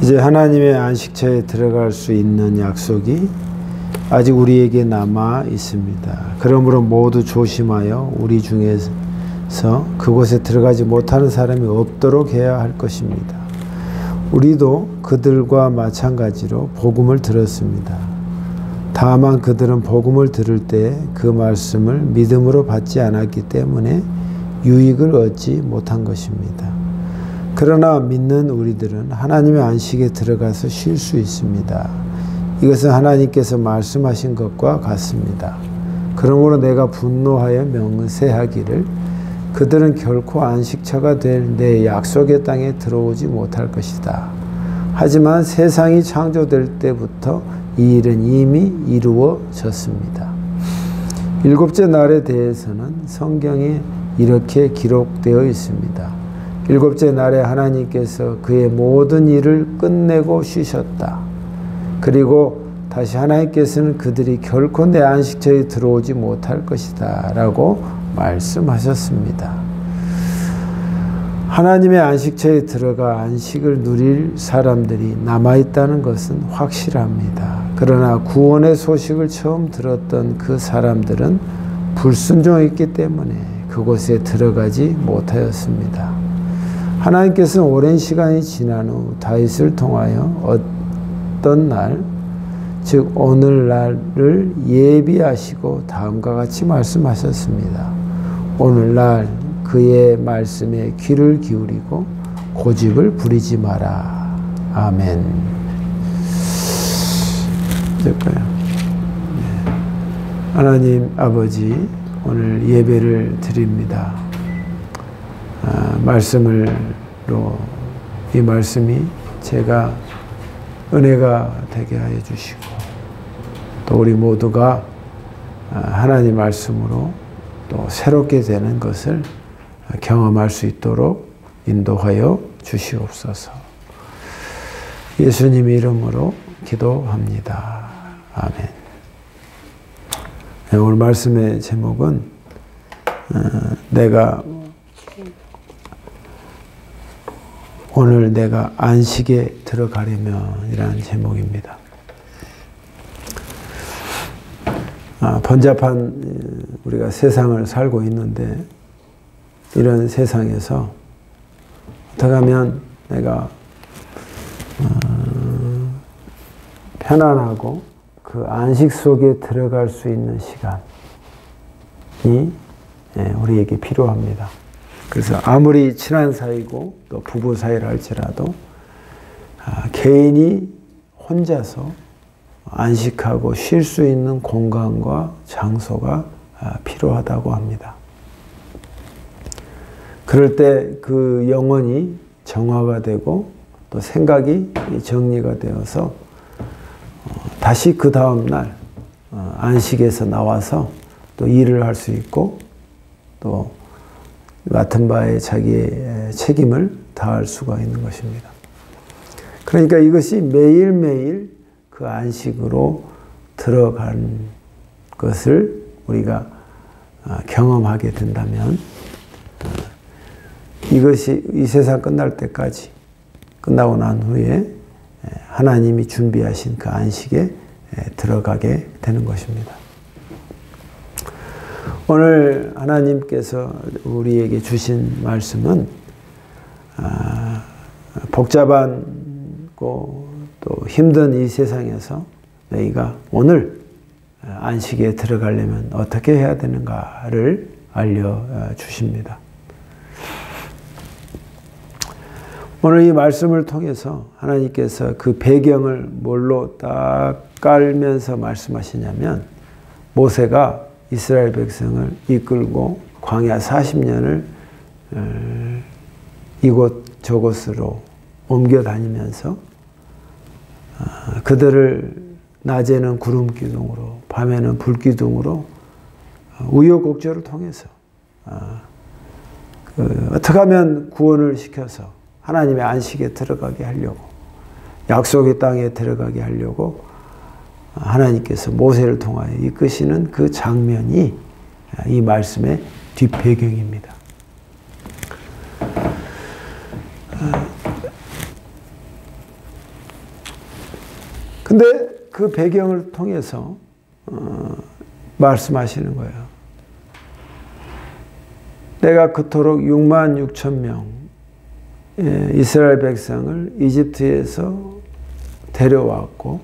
이제 하나님의 안식처에 들어갈 수 있는 약속이 아직 우리에게 남아 있습니다. 그러므로 모두 조심하여 우리 중에서 그곳에 들어가지 못하는 사람이 없도록 해야 할 것입니다. 우리도 그들과 마찬가지로 복음을 들었습니다. 다만 그들은 복음을 들을 때 그 말씀을 믿음으로 받지 않았기 때문에 유익을 얻지 못한 것입니다. 그러나 믿는 우리들은 하나님의 안식에 들어가서 쉴 수 있습니다. 이것은 하나님께서 말씀하신 것과 같습니다. 그러므로 내가 분노하여 명세하기를 그들은 결코 안식처가 될 내 약속의 땅에 들어오지 못할 것이다. 하지만 세상이 창조될 때부터 이 일은 이미 이루어졌습니다. 일곱째 날에 대해서는 성경에 이렇게 기록되어 있습니다. 일곱째 날에 하나님께서 그의 모든 일을 끝내고 쉬셨다. 그리고 다시 하나님께서는 그들이 결코 내 안식처에 들어오지 못할 것이다 라고 말씀하셨습니다. 하나님의 안식처에 들어가 안식을 누릴 사람들이 남아있다는 것은 확실합니다. 그러나 구원의 소식을 처음 들었던 그 사람들은 불순종했기 때문에 그곳에 들어가지 못하였습니다. 하나님께서는 오랜 시간이 지난 후 다윗을 통하여 어떤 날, 즉 오늘날을 예비하시고 다음과 같이 말씀하셨습니다. 오늘날 그의 말씀에 귀를 기울이고 고집을 부리지 마라. 아멘. 될까요? 하나님 아버지, 오늘 예배를 드립니다. 말씀으로 이 말씀이 제가 은혜가 되게 하여 주시고 또 우리 모두가 하나님 말씀으로 또 새롭게 되는 것을 경험할 수 있도록 인도하여 주시옵소서. 예수님 이름으로 기도합니다. 아멘. 오늘 말씀의 제목은 오늘 내가 안식에 들어가려면 이라는 제목입니다. 번잡한 우리가 세상을 살고 있는데 이런 세상에서 어떻게 하면 내가 편안하고 그 안식 속에 들어갈 수 있는 시간이 우리에게 필요합니다. 그래서 아무리 친한 사이고 또 부부 사이를 할지라도 개인이 혼자서 안식하고 쉴 수 있는 공간과 장소가 필요하다고 합니다. 그럴 때 그 영혼이 정화가 되고 또 생각이 정리가 되어서 다시 그 다음 날 안식에서 나와서 또 일을 할 수 있고 또 맡은 바에 자기의 책임을 다할 수가 있는 것입니다. 그러니까 이것이 매일매일 그 안식으로 들어간 것을 우리가 경험하게 된다면 이것이 이 세상 끝날 때까지 끝나고 난 후에 하나님이 준비하신 그 안식에 들어가게 되는 것입니다. 오늘 하나님께서 우리에게 주신 말씀은 복잡하고 또 힘든 이 세상에서 너희가 오늘 안식에 들어가려면 어떻게 해야 되는가를 알려주십니다. 오늘 이 말씀을 통해서 하나님께서 그 배경을 뭘로 딱 깔면서 말씀하시냐면 모세가 이스라엘 백성을 이끌고 광야 40년을 이곳 저곳으로 옮겨 다니면서 그들을 낮에는 구름 기둥으로 밤에는 불 기둥으로 우여곡절을 통해서 어떻게 하면 구원을 시켜서 하나님의 안식에 들어가게 하려고 약속의 땅에 들어가게 하려고 하나님께서 모세를 통하여 이끄시는 그 장면이 이 말씀의 뒷배경입니다. 근데 그 배경을 통해서 말씀하시는 거예요. 내가 그토록 6만 6천 명 이스라엘 백성을 이집트에서 데려왔고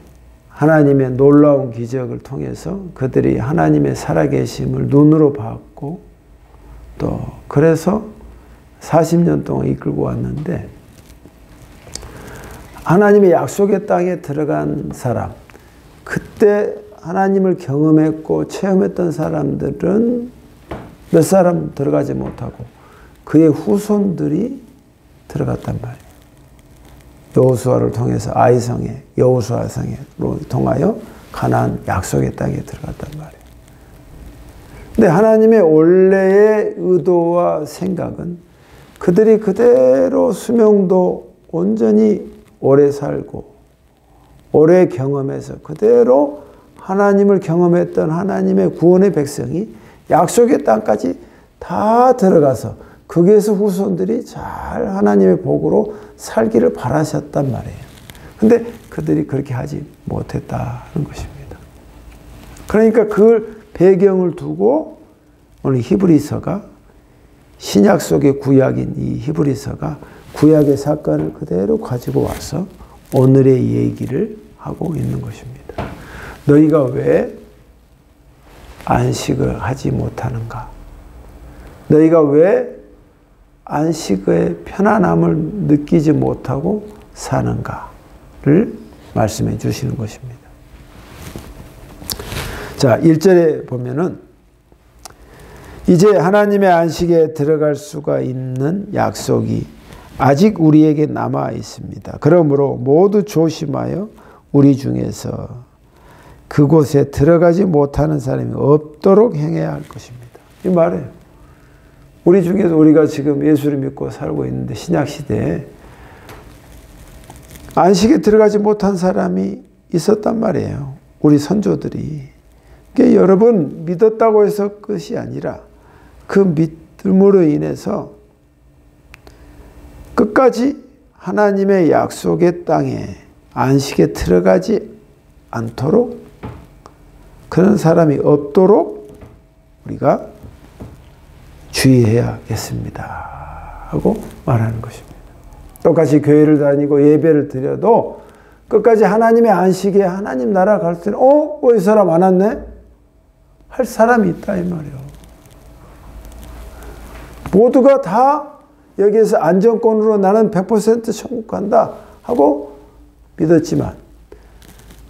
하나님의 놀라운 기적을 통해서 그들이 하나님의 살아계심을 눈으로 봤고 또 그래서 40년 동안 이끌고 왔는데 하나님의 약속의 땅에 들어간 사람, 그때 하나님을 경험했고 체험했던 사람들은 몇 사람 들어가지 못하고 그의 후손들이 들어갔단 말이에요. 여호수아를 통해서 아이성에 여호수아성으로 통하여 가나안 약속의 땅에 들어갔단 말이에요. 근데 하나님의 원래의 의도와 생각은 그들이 그대로 수명도 온전히 오래 살고 오래 경험해서 그대로 하나님을 경험했던 하나님의 구원의 백성이 약속의 땅까지 다 들어가서 거기에서 후손들이 잘 하나님의 복으로 살기를 바라셨단 말이에요. 근데 그들이 그렇게 하지 못했다는 것입니다. 그러니까 그 배경을 두고 오늘 히브리서가 신약 속의 구약인 이 히브리서가 구약의 사건을 그대로 가지고 와서 오늘의 얘기를 하고 있는 것입니다. 너희가 왜 안식을 하지 못하는가? 너희가 왜 안식의 편안함을 느끼지 못하고 사는가를 말씀해 주시는 것입니다. 자, 1절에 보면은 이제 하나님의 안식에 들어갈 수가 있는 약속이 아직 우리에게 남아 있습니다. 그러므로 모두 조심하여 우리 중에서 그곳에 들어가지 못하는 사람이 없도록 행해야 할 것입니다. 이 말이에요. 우리 중에서 우리가 지금 예수를 믿고 살고 있는데 신약 시대에 안식에 들어가지 못한 사람이 있었단 말이에요. 우리 선조들이. 그러니까 여러분 믿었다고 해서 끝이 아니라 그 믿음으로 인해서 끝까지 하나님의 약속의 땅에 안식에 들어가지 않도록 그런 사람이 없도록 우리가 주의해야겠습니다 하고 말하는 것입니다. 똑같이 교회를 다니고 예배를 드려도 끝까지 하나님의 안식에 하나님 나라 갈 때는 이 사람 안 왔네? 할 사람이 있다 이 말이에요. 모두가 다 여기에서 안정권으로 나는 100% 천국 간다 하고 믿었지만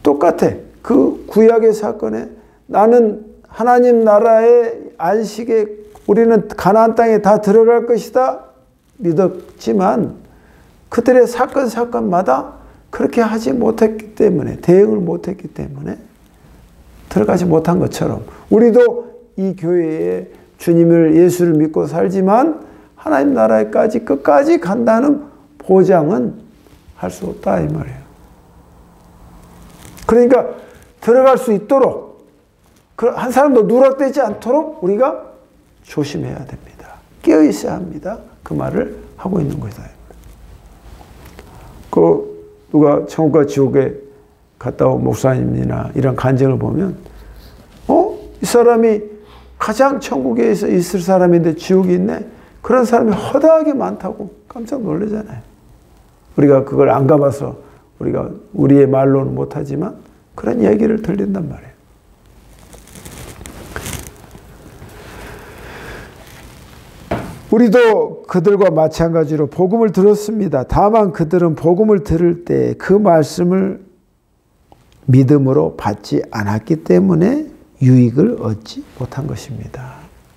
똑같아. 그 구약의 사건에 나는 하나님 나라의 안식에 우리는 가나안 땅에 다 들어갈 것이다 믿었지만 그들의 사건마다 그렇게 하지 못했기 때문에 대응을 못했기 때문에 들어가지 못한 것처럼 우리도 이 교회에 주님을 예수를 믿고 살지만 하나님 나라에까지 끝까지 간다는 보장은 할 수 없다 이 말이에요. 그러니까 들어갈 수 있도록 한 사람도 누락되지 않도록 우리가 조심해야 됩니다. 깨어 있어야 합니다. 그 말을 하고 있는 거다. 누가 천국과 지옥에 갔다 온 목사님이나 이런 간증을 보면 이 사람이 가장 천국에 있을 사람인데 지옥이 있네? 그런 사람이 허다하게 많다고 깜짝 놀라잖아요. 우리가 그걸 안 가봐서 우리가 우리의 말로는 못하지만 그런 얘기를 들린단 말이에요. 우리도 그들과 마찬가지로 복음을 들었습니다. 다만 그들은 복음을 들을 때 그 말씀을 믿음으로 받지 않았기 때문에 유익을 얻지 못한 것입니다.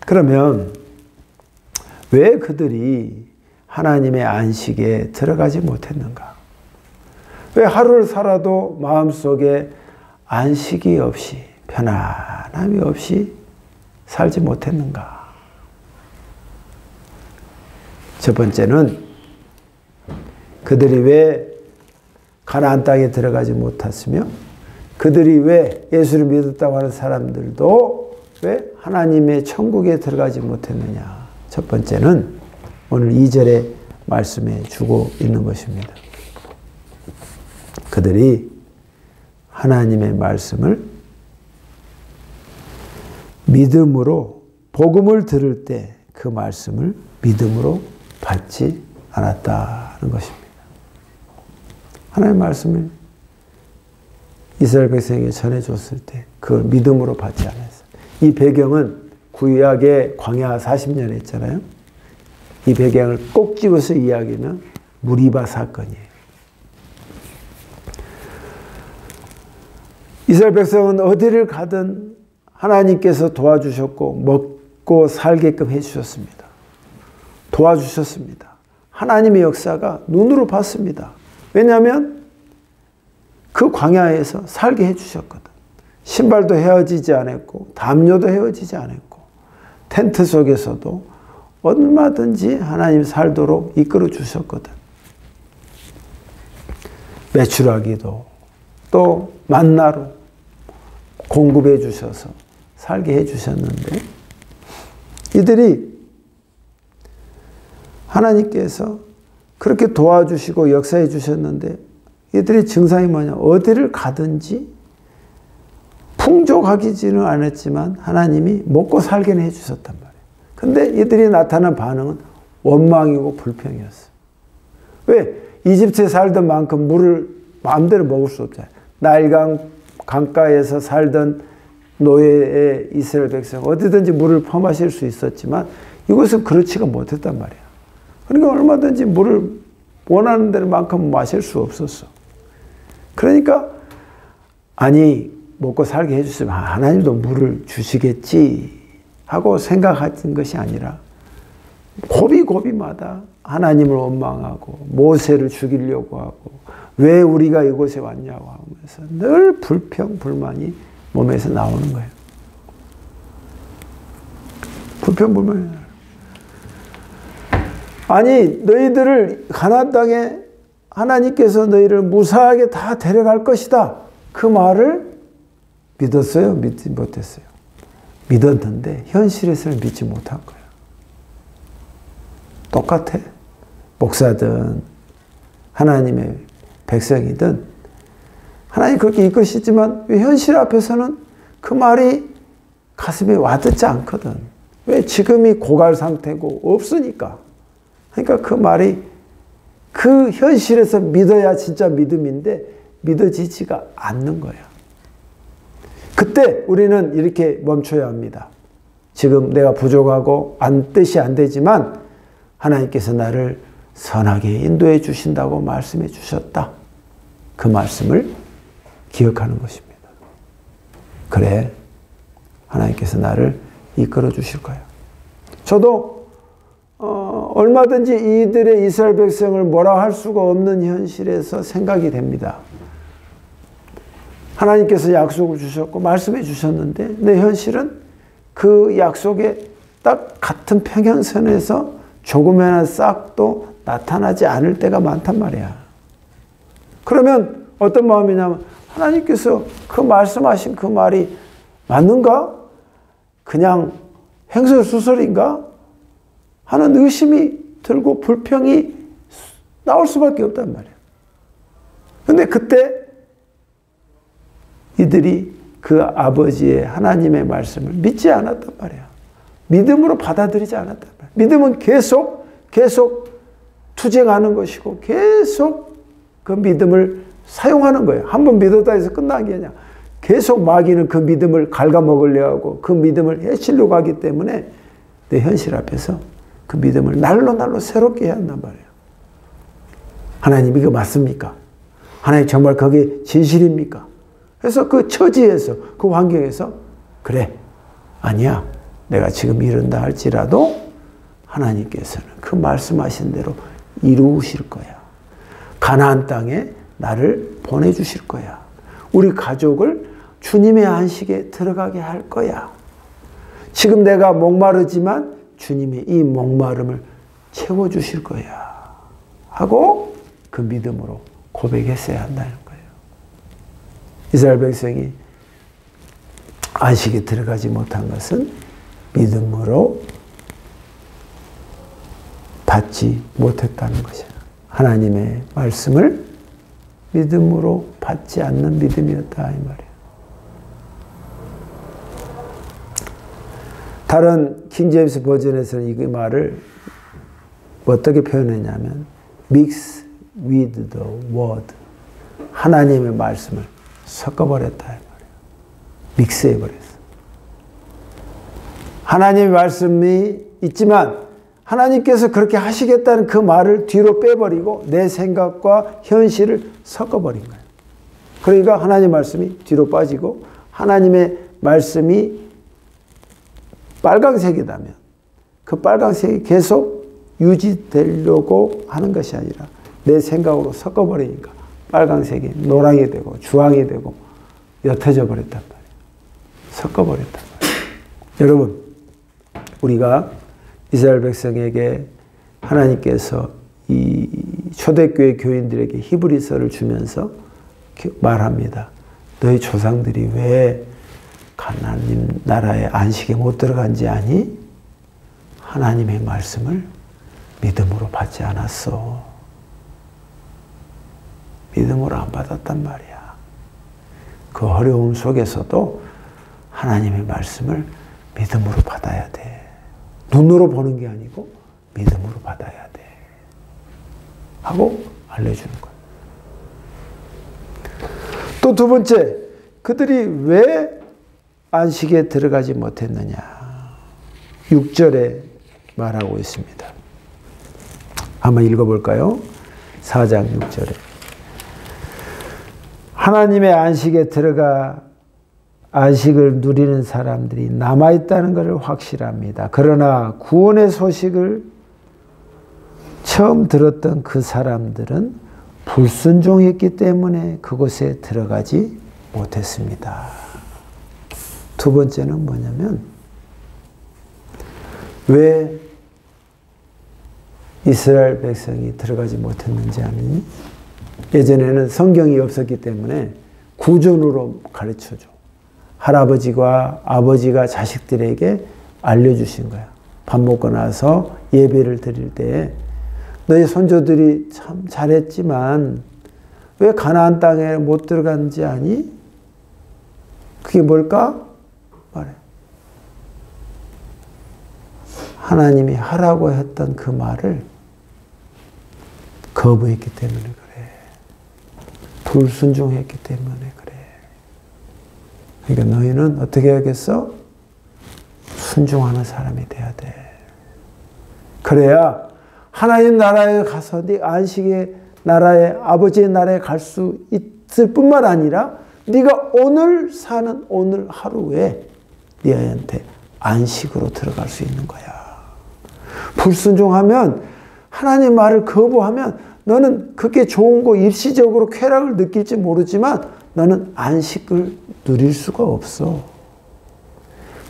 그러면 왜 그들이 하나님의 안식에 들어가지 못했는가? 왜 하루를 살아도 마음속에 안식이 없이 편안함이 없이 살지 못했는가? 첫 번째는 그들이 왜 가나안 땅에 들어가지 못했으며 그들이 왜 예수를 믿었다고 하는 사람들도 왜 하나님의 천국에 들어가지 못했느냐. 첫 번째는 오늘 2절에 말씀해 주고 있는 것입니다. 그들이 하나님의 말씀을 믿음으로 복음을 들을 때 그 말씀을 믿음으로 받지 않았다는 것입니다. 하나님의 말씀을 이스라엘 백성에게 전해줬을 때 그걸 믿음으로 받지 않았어요. 이 배경은 구약의 광야 40년 했잖아요. 이 배경을 꼭 집어서 이야기하면 무리바 사건이에요. 이스라엘 백성은 어디를 가든 하나님께서 도와주셨고 먹고 살게끔 해주셨습니다. 도와주셨습니다. 하나님의 역사가 눈으로 봤습니다. 왜냐하면 그 광야에서 살게 해주셨거든. 신발도 헤어지지 않았고 담요도 헤어지지 않았고 텐트 속에서도 얼마든지 하나님 살도록 이끌어 주셨거든. 메추라기도 또 만나로 공급해 주셔서 살게 해 주셨는데 이들이 하나님께서 그렇게 도와주시고 역사해 주셨는데 이들의 증상이 뭐냐? 어디를 가든지 풍족하지는 않았지만 하나님이 먹고 살게는 해주셨단 말이에요. 근데 이들이 나타난 반응은 원망이고 불평이었어. 왜? 이집트에 살던 만큼 물을 마음대로 먹을 수 없잖아요. 나일강 강가에서 살던 노예의 이스라엘 백성 어디든지 물을 퍼마실 수 있었지만 이곳은 그렇지가 못했단 말이야. 그러니까 얼마든지 물을 원하는 데만큼 마실 수 없었어. 그러니까 아니 먹고 살게 해주시면 하나님도 물을 주시겠지 하고 생각하는 것이 아니라 고비고비마다 하나님을 원망하고 모세를 죽이려고 하고 왜 우리가 이곳에 왔냐고 하면서 늘 불평 불만이 몸에서 나오는 거예요. 불평 불만이 나요. 아니 너희들을 가나안 땅에 하나님께서 너희를 무사하게 다 데려갈 것이다. 그 말을 믿었어요? 믿지 못했어요? 믿었는데 현실에서는 믿지 못한 거예요. 똑같아. 목사든 하나님의 백성이든 하나님 그렇게 이끄시지만 왜 현실 앞에서는 그 말이 가슴에 와닿지 않거든. 왜? 지금이 고갈 상태고 없으니까. 그러니까 그 말이 그 현실에서 믿어야 진짜 믿음인데 믿어지지가 않는 거야. 그때 우리는 이렇게 멈춰야 합니다. 지금 내가 부족하고 뜻이 안 되지만 하나님께서 나를 선하게 인도해 주신다고 말씀해 주셨다. 그 말씀을 기억하는 것입니다. 그래, 하나님께서 나를 이끌어 주실 거야. 저도 얼마든지 이들의 이스라엘 백성을 뭐라 할 수가 없는 현실에서 생각이 됩니다. 하나님께서 약속을 주셨고 말씀해 주셨는데 내 현실은 그 약속에 딱 같은 평행선에서 조금이나 싹도 나타나지 않을 때가 많단 말이야. 그러면 어떤 마음이냐면 하나님께서 그 말씀하신 그 말이 맞는가? 그냥 횡설수설인가? 하는 의심이 들고 불평이 나올 수밖에 없단 말이야. 근데 그때 이들이 그 아버지의 하나님의 말씀을 믿지 않았단 말이야. 믿음으로 받아들이지 않았단 말이야. 믿음은 계속 투쟁하는 것이고 계속 그 믿음을 사용하는 거예요. 한번 믿었다 해서 끝난 게 아니야. 계속 마귀는 그 믿음을 갉아먹으려 하고 그 믿음을 해치려고 하기 때문에 내 현실 앞에서 그 믿음을 날로 새롭게 해야 한단 말이에요. 하나님 이거 맞습니까? 하나님 정말 그게 진실입니까? 그래서 그 처지에서 그 환경에서 그래 아니야 내가 지금 이런다 할지라도 하나님께서는 그 말씀하신 대로 이루실 거야. 가나안 땅에 나를 보내주실 거야. 우리 가족을 주님의 안식에 들어가게 할 거야. 지금 내가 목마르지만 주님이 이 목마름을 채워주실 거야. 하고 그 믿음으로 고백했어야 한다는 거예요. 이스라엘 백성이 안식에 들어가지 못한 것은 믿음으로 받지 못했다는 것이야. 하나님의 말씀을 믿음으로 받지 않는 믿음이었다 이 말이에요. 다른 킹제임스 버전에서는 이 말을 어떻게 표현했냐면 mix with the word, 하나님의 말씀을 섞어버렸다 이 말이에요. 믹스해버렸어. 하나님의 말씀이 있지만 하나님께서 그렇게 하시겠다는 그 말을 뒤로 빼버리고 내 생각과 현실을 섞어버린 거예요. 그러니까 하나님의 말씀이 뒤로 빠지고 하나님의 말씀이 빨강색이라면 그 빨강색이 계속 유지되려고 하는 것이 아니라 내 생각으로 섞어버리니까 빨강색이 노랑이 되고 주황이 되고 옅어져 버렸단 말이에요. 섞어버렸단 말이에요. 여러분, 우리가 이스라엘 백성에게 하나님께서 이 초대교회 교인들에게 히브리서를 주면서 말합니다. 너희 조상들이 왜 하나님 나라의 안식에 못 들어간지 아니? 하나님의 말씀을 믿음으로 받지 않았어. 믿음으로 안 받았단 말이야. 그 어려움 속에서도 하나님의 말씀을 믿음으로 받아야 돼. 눈으로 보는 게 아니고 믿음으로 받아야 돼. 하고 알려주는 거예요. 또 두 번째, 그들이 왜 안식에 들어가지 못했느냐. 6절에 말하고 있습니다. 한번 읽어볼까요? 4장 6절에. 하나님의 안식에 들어가 안식을 누리는 사람들이 남아있다는 것을 확실합니다. 그러나 구원의 소식을 처음 들었던 그 사람들은 불순종했기 때문에 그곳에 들어가지 못했습니다. 두 번째는 뭐냐면 왜 이스라엘 백성이 들어가지 못했는지 아니? 예전에는 성경이 없었기 때문에 구전으로 가르쳐줘. 할아버지와 아버지가 자식들에게 알려주신 거야. 밥 먹고 나서 예배를 드릴 때 너희 손주들이 참 잘했지만 왜 가나안 땅에 못 들어간지 아니? 그게 뭘까? 말해. 하나님이 하라고 했던 그 말을 거부했기 때문에 그래. 불순종했기 때문에 그래. 그러니까 너희는 어떻게 해야겠어? 순종하는 사람이 돼야 돼. 그래야 하나님 나라에 가서 네 안식의 나라에 아버지의 나라에 갈 수 있을 뿐만 아니라 네가 오늘 사는 오늘 하루에 네 아이한테 안식으로 들어갈 수 있는 거야. 불순종하면 하나님 말을 거부하면 너는 그게 좋은 거 일시적으로 쾌락을 느낄지 모르지만 너는 안식을 누릴 수가 없어.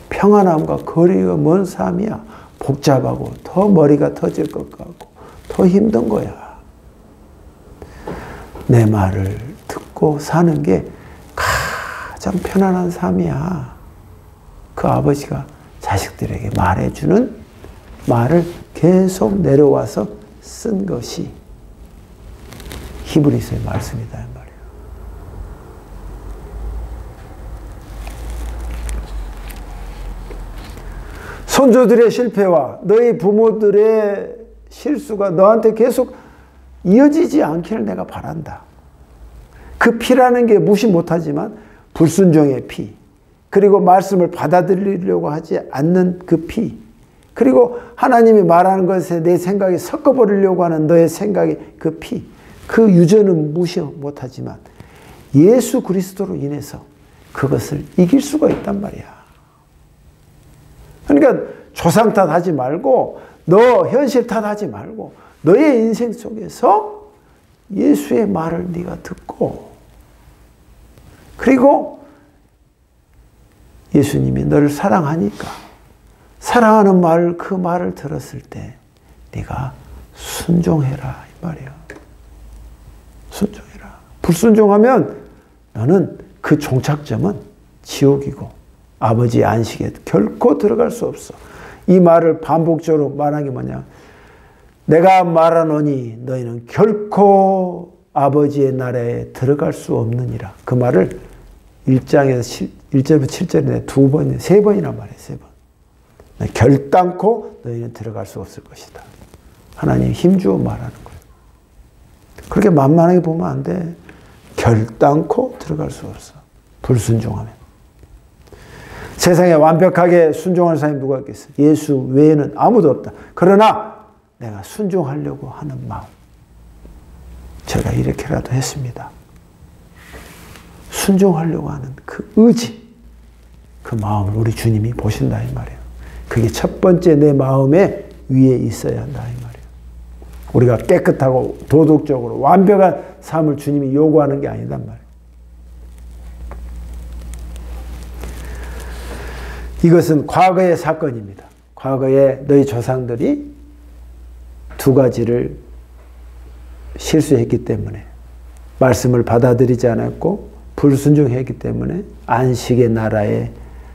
평안함과 거리가 먼 삶이야. 복잡하고 더 머리가 터질 것 같고 더 힘든 거야. 내 말을 듣고 사는 게 가장 편안한 삶이야. 그 아버지가 자식들에게 말해주는 말을 계속 내려와서 쓴 것이 히브리서의 말씀이다 이 말이에요. 손주들의 실패와 너희 부모들의 실수가 너한테 계속 이어지지 않기를 내가 바란다. 그 피라는 게 무시 못하지만 불순종의 피, 그리고 말씀을 받아들이려고 하지 않는 그 피, 그리고 하나님이 말하는 것에 내 생각이 섞어버리려고 하는 너의 생각의 그 피, 그 유전은 무시 못하지만 예수 그리스도로 인해서 그것을 이길 수가 있단 말이야. 그러니까 조상 탓하지 말고 너 현실 탓하지 말고 너의 인생 속에서 예수의 말을 네가 듣고 그리고 예수님이 너를 사랑하니까 사랑하는 말, 그 말을 들었을 때 네가 순종해라 이 말이야. 순종해라. 불순종하면 너는 그 종착점은 지옥이고 아버지의 안식에 결코 들어갈 수 없어. 이 말을 반복적으로 말한 게 뭐냐. 내가 말하노니 너희는 결코 아버지의 나라에 들어갈 수 없느니라. 그 말을 1장에서 1절부터 7절에 2번, 3번이나 말해요. 3번. 결단코 너희는 들어갈 수 없을 것이다. 하나님 힘주어 말하는 거예요. 그렇게 만만하게 보면 안 돼. 결단코 들어갈 수 없어. 불순종하면. 세상에 완벽하게 순종하는 사람이 누가 있겠어? 예수 외에는 아무도 없다. 그러나 내가 순종하려고 하는 마음. 제가 이렇게라도 했습니다. 순종하려고 하는 그 의지, 그 마음을 우리 주님이 보신다 이 말이에요. 그게 첫 번째 내 마음에 위에 있어야 한다 이 말이에요. 우리가 깨끗하고 도덕적으로 완벽한 삶을 주님이 요구하는 게 아니단 말이에요. 이것은 과거의 사건입니다. 과거에 너희 조상들이 2가지를 실수했기 때문에 말씀을 받아들이지 않았고 불순종했기 때문에 안식의 나라에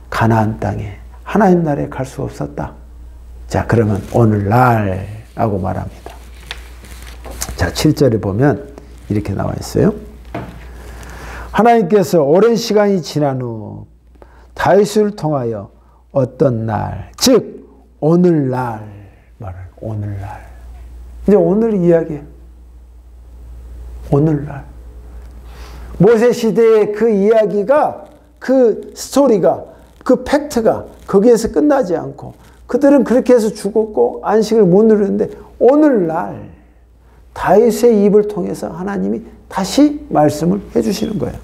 가나안 땅에 하나님 나라에 갈 수 없었다. 자, 그러면 오늘날라고 말합니다. 자, 7절에 보면 이렇게 나와 있어요. 하나님께서 오랜 시간이 지난 후 다윗을 통하여 어떤 날, 즉 오늘날 말을 오늘날. 이제 오늘 이야기예요. 오늘날. 모세 시대의 그 이야기가, 그 스토리가, 그 팩트가 거기에서 끝나지 않고 그들은 그렇게 해서 죽었고 안식을 못 누렸는데 오늘날 다윗의 입을 통해서 하나님이 다시 말씀을 해주시는 거예요.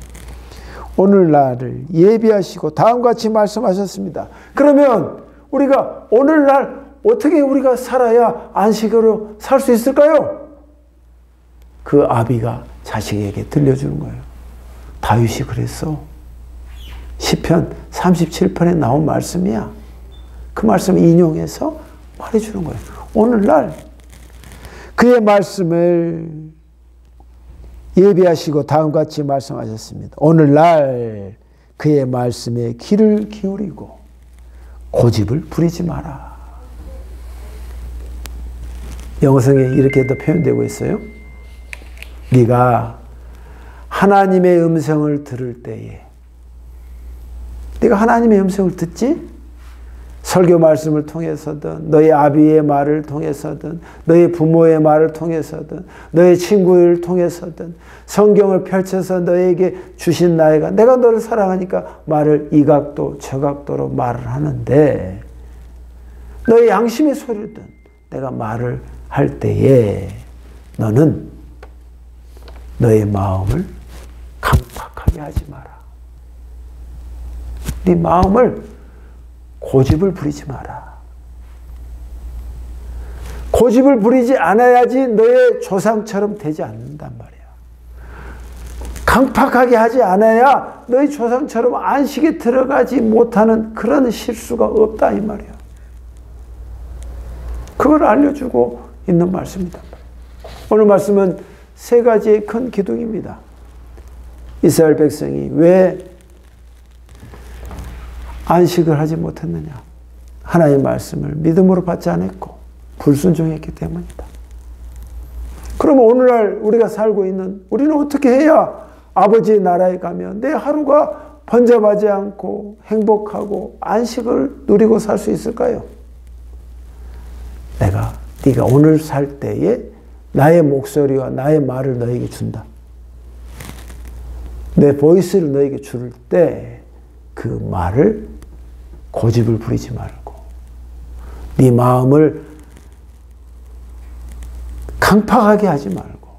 오늘날을 예비하시고 다음과 같이 말씀하셨습니다. 그러면 우리가 오늘날 어떻게 우리가 살아야 안식으로 살 수 있을까요? 그 아비가 자식에게 들려주는 거예요. 다윗이 그랬어. 시편 37편에 나온 말씀이야. 그 말씀을 인용해서 말해주는 거예요. 오늘날 그의 말씀을 예비하시고 다음과 같이 말씀하셨습니다. 오늘날 그의 말씀에 귀를 기울이고 고집을 부리지 마라. 영어성에 이렇게도 표현되고 있어요. 네가 하나님의 음성을 들을 때에, 네가 하나님의 음성을 듣지? 설교 말씀을 통해서든 너희 아비의 말을 통해서든 너희 부모의 말을 통해서든 너희 친구를 통해서든 성경을 펼쳐서 너에게 주신 나이가 내가 너를 사랑하니까 말을 이 각도 저 각도로 말을 하는데 너희 양심의 소리를 듣 내가 말을 할 때에 너는 너의 마음을 강팍하게 하지 마라. 네 마음을 고집을 부리지 마라. 고집을 부리지 않아야지 너의 조상처럼 되지 않는단 말이야. 강팍하게 하지 않아야 너희 조상처럼 안식에 들어가지 못하는 그런 실수가 없다 이 말이야. 그걸 알려주고 있는 말씀이다. 오늘 말씀은 3가지의 큰 기둥입니다. 이스라엘 백성이 왜 안식을 하지 못했느냐? 하나님의 말씀을 믿음으로 받지 않았고 불순종했기 때문이다. 그러면 오늘날 우리가 살고 있는 우리는 어떻게 해야 아버지의 나라에 가면 내 하루가 번잡하지 않고 행복하고 안식을 누리고 살 수 있을까요? 네가 오늘 살 때에 나의 목소리와 나의 말을 너에게 준다. 내 보이스를 너에게 줄 때 그 말을 고집을 부리지 말고 네 마음을 강팍하게 하지 말고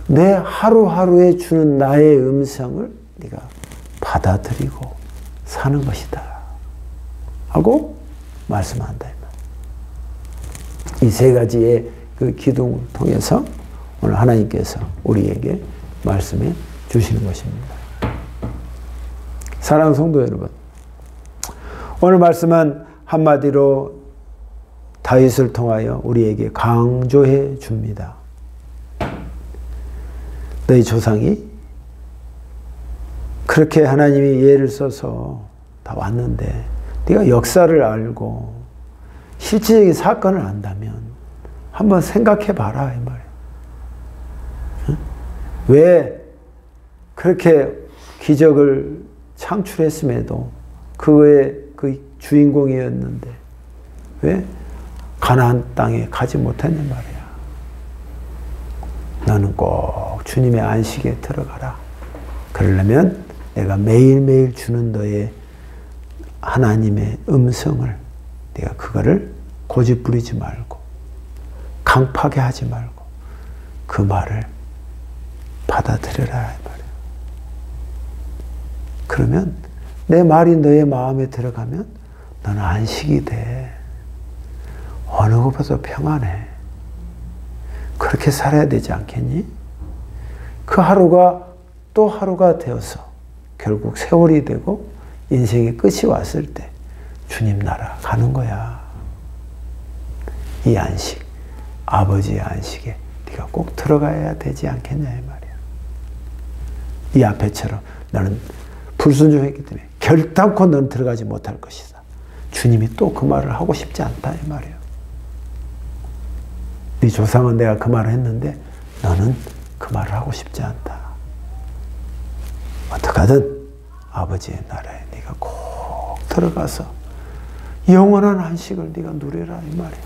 내 하루하루에 주는 나의 음성을 네가 받아들이고 사는 것이다 하고 말씀한다. 이 3가지의 그 기둥을 통해서 오늘 하나님께서 우리에게 말씀해 주시는 것입니다. 사랑하는 성도 여러분, 오늘 말씀은 한마디로 다윗을 통하여 우리에게 강조해 줍니다. 너희 조상이 그렇게 하나님이 예를 써서 다 왔는데 네가 역사를 알고 실질적인 사건을 안다면 한번 생각해 봐라 이 말이에요. 응? 왜 그렇게 기적을 창출했음에도 그의 그 주인공이었는데 왜 가나안 땅에 가지 못했냔 말이야. 너는 꼭 주님의 안식에 들어가라. 그러려면 내가 매일매일 주는 너의 하나님의 음성을 네가 그거를 고집부리지 말고 강팍하게 하지 말고 그 말을 받아들여라 말이야. 그러면 내 말이 너의 마음에 들어가면 너는 안식이 돼. 어느 것보다 평안해. 그렇게 살아야 되지 않겠니? 그 하루가 또 하루가 되어서 결국 세월이 되고 인생의 끝이 왔을 때 주님 나라 가는 거야. 이 안식, 아버지의 안식에 네가 꼭 들어가야 되지 않겠냐 이 말이야. 이 앞에처럼 너는 불순종했기 때문에 결단코 너는 들어가지 못할 것이다. 주님이 또 그 말을 하고 싶지 않다 이 말이야. 네 조상은 내가 그 말을 했는데 너는 그 말을 하고 싶지 않다. 어떡하든 아버지의 나라에 네가 꼭 들어가서 영원한 안식을 네가 누려라 이 말이야.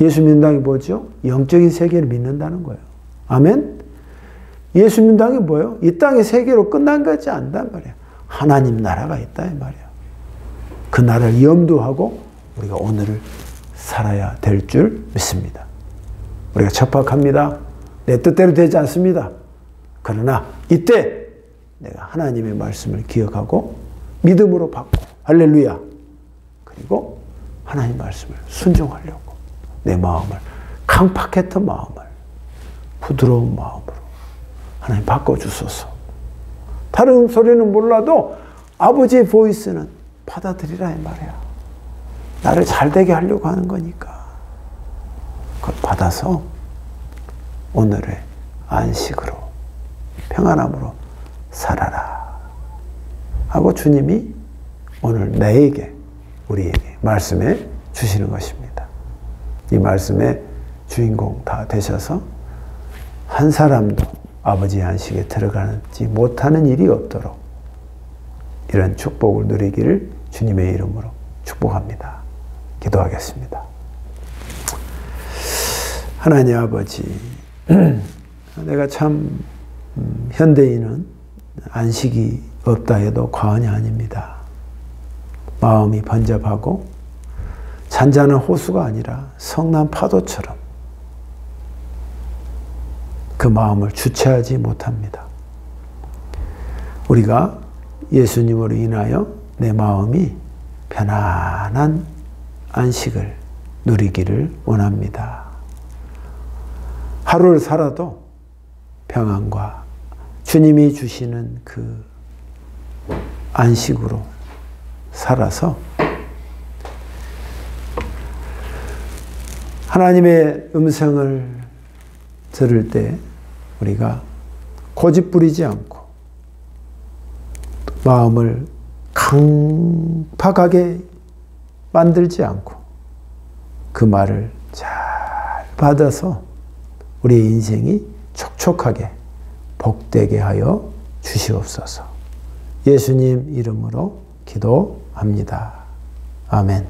예수 믿는다는 게 뭐죠? 영적인 세계를 믿는다는 거예요. 아멘? 예수 믿는다는 게 뭐예요? 이 땅의 세계로 끝난 거지 않단 말이야. 하나님 나라가 있다 이 말이야. 그 나라를 염두하고 우리가 오늘을 살아야 될 줄 믿습니다. 우리가 척박합니다. 내 뜻대로 되지 않습니다. 그러나 이때 내가 하나님의 말씀을 기억하고 믿음으로 받고 할렐루야. 그리고 하나님 말씀을 순종하려고 내 마음을 강팍했던 마음을 부드러운 마음으로 하나님 바꿔주소서. 다른 소리는 몰라도 아버지의 보이스는 받아들이라 이 말이야. 나를 잘되게 하려고 하는 거니까 그걸 받아서 오늘의 안식으로 평안함으로 살아라 하고 주님이 오늘 내게 우리에게 말씀해 주시는 것입니다. 이 말씀의 주인공 다 되셔서 한 사람도 아버지의 안식에 들어가지 못하는 일이 없도록 이런 축복을 누리기를 주님의 이름으로 축복합니다. 기도하겠습니다. 하나님 아버지, 내가 참 현대인은 안식이 없다 해도 과언이 아닙니다. 마음이 번잡하고 잔잔한 호수가 아니라 성난 파도처럼 그 마음을 주체하지 못합니다. 우리가 예수님으로 인하여 내 마음이 편안한 안식을 누리기를 원합니다. 하루를 살아도 평안과 주님이 주시는 그 안식으로 살아서 하나님의 음성을 들을 때 우리가 고집부리지 않고 마음을 강팍하게 만들지 않고 그 말을 잘 받아서 우리의 인생이 촉촉하게 복되게 하여 주시옵소서. 예수님 이름으로 기도합니다. 아멘.